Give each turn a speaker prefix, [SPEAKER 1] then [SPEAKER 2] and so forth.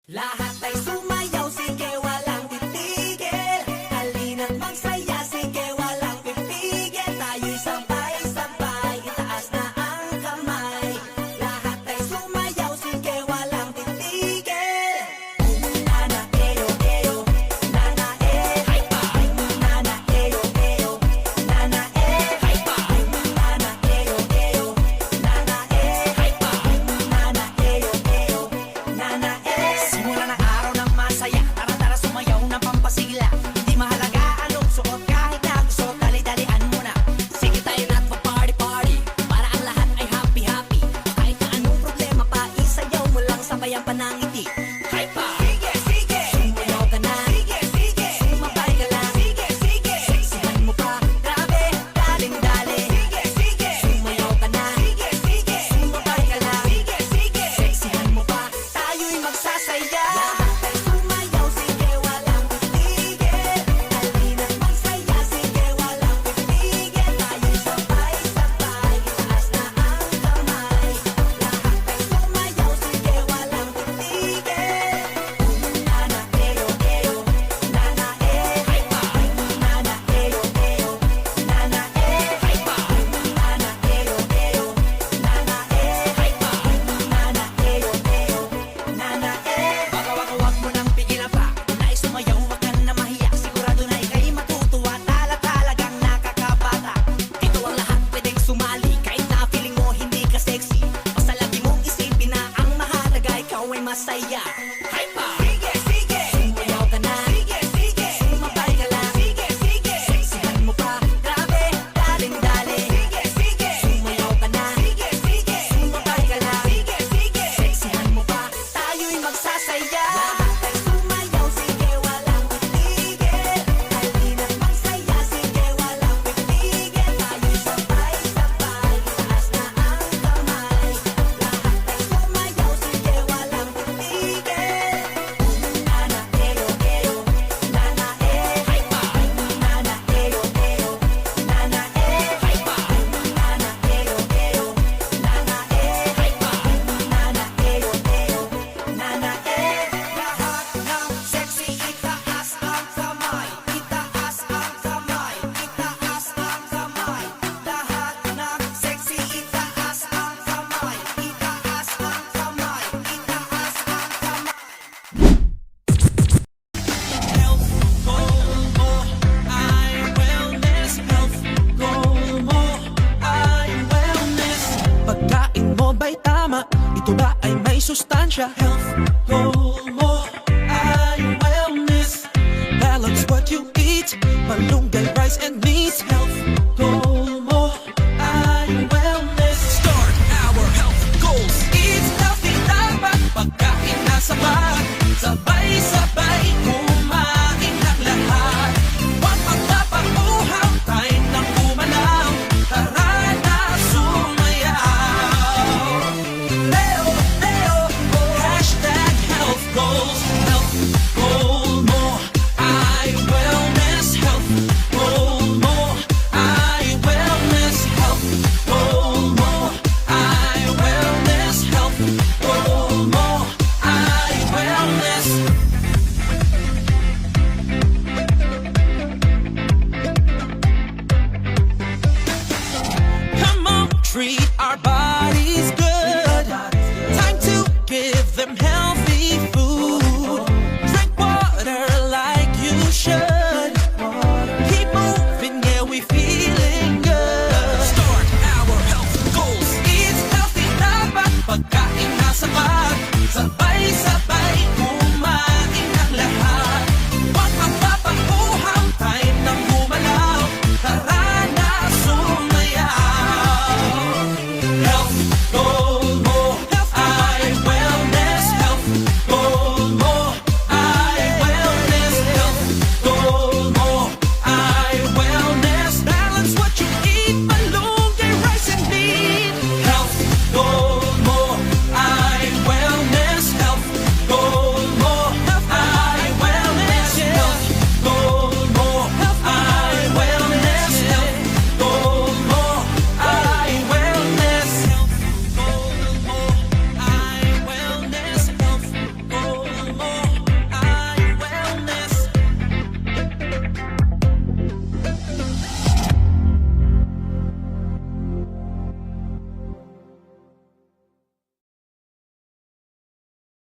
[SPEAKER 1] Lahat ay sumayaw, sige walang titigil. Halina't magsaya, sige walang pipigil. Tayo'y sabay-sabay, itaas na ang kamay. Lahat ay sumayaw, sige walang titigil. Nana, eyo, eyo, nana, hype pa. Nana, eyo, eyo, nana, hype pa. Nana, eyo, eyo, nana, hype pa. Nana, eyo, eyo, nana, simula ng araw ng masaya, tara-tara sumayaw ng pampasigla. Hindi mahalaga anong suot, kahit na gusto, dali-dalian mo na. Sige tayo na't pa-party-party, para ang lahat ay happy-happy. Kahit na anong problema pa, isayaw mo lang sabayan pa ng ngiti. Hype pa! Sige, sige! Sumayaw ka na. Sige, sige! Sumabay ka lang. Sige, sige! Seksihan mo pa. Grabe, daling-dali. Sige, sige! Sumayaw ka na. Sige, sige! Sumabay ka lang. Sige, sige! Seksihan mo pa. Tayo'y magsasaya. Lahat ay sumayaw, sige walang titigil. Halina't magsaya, sige walang pipigil. Tayo'y sabay-sabay, itaas na ang kamay. Lahat ay sumayaw, sige walang titigil. Nana, eyo, eyo, nana, hype pa. Nana, eyo, eyo, nana, hype pa. Nana, eyo, eyo, nana, hype pa. Nana, eyo, eyo, nana, wag mo nang pigilan pa. Kung nais sumayaw, wag ka na mahiya. Sigurado na ika'y matutuwa. Talagang nakakabata. Ito ang lahat pwedeng sumali. Kahit na feeling mo hindi ka sexy, basta lagi mong isipin na ang mahalaga ikaw ay masaya. Hype pa! Sige, sige! Sumayaw ka na. Sige, sige! Sumabay ka lang. Sige, sige! Seksihan mo pa. Grabe, daling-dali. Sige, sige! Sumayaw ka na. Sige, sige! Sumabay ka lang. Sige, sige! Seksihan mo pa. Tayo'y magsasaya. Lahat ay sumayaw, sige walang titigil. Halina't magsaya, sige walang pipigil. Tayo'y sabay-sabay, itaas na ang kamay. Lahat ay sumayaw, sige walang titigil. Nana, eyo, eyo, nana, hype pa. Nana, eyo, eyo, nana, hype pa. Nana, eyo, eyo, nana, hype pa. Nana, eyo, eyo, nana, lahat ng sexy, itaas ang kamay. Itaas ang kamay. Itaas ang kamay. Lahat ng sexy, itaas ang kamay. Itaas ang kamay. Itaas ang kamay.
[SPEAKER 2] Health goal mo ay wellness. Health goal mo ay wellness. Pagkain mo ba'y tama? Ito ba ay may sustansya? Health goal mo ay wellness. Balance what you eat, malunggay, rice and meat. Health goal mo ay wellness. Start our health goals. Eat healthy, dapat pagkain na sapat. Sabay-sabay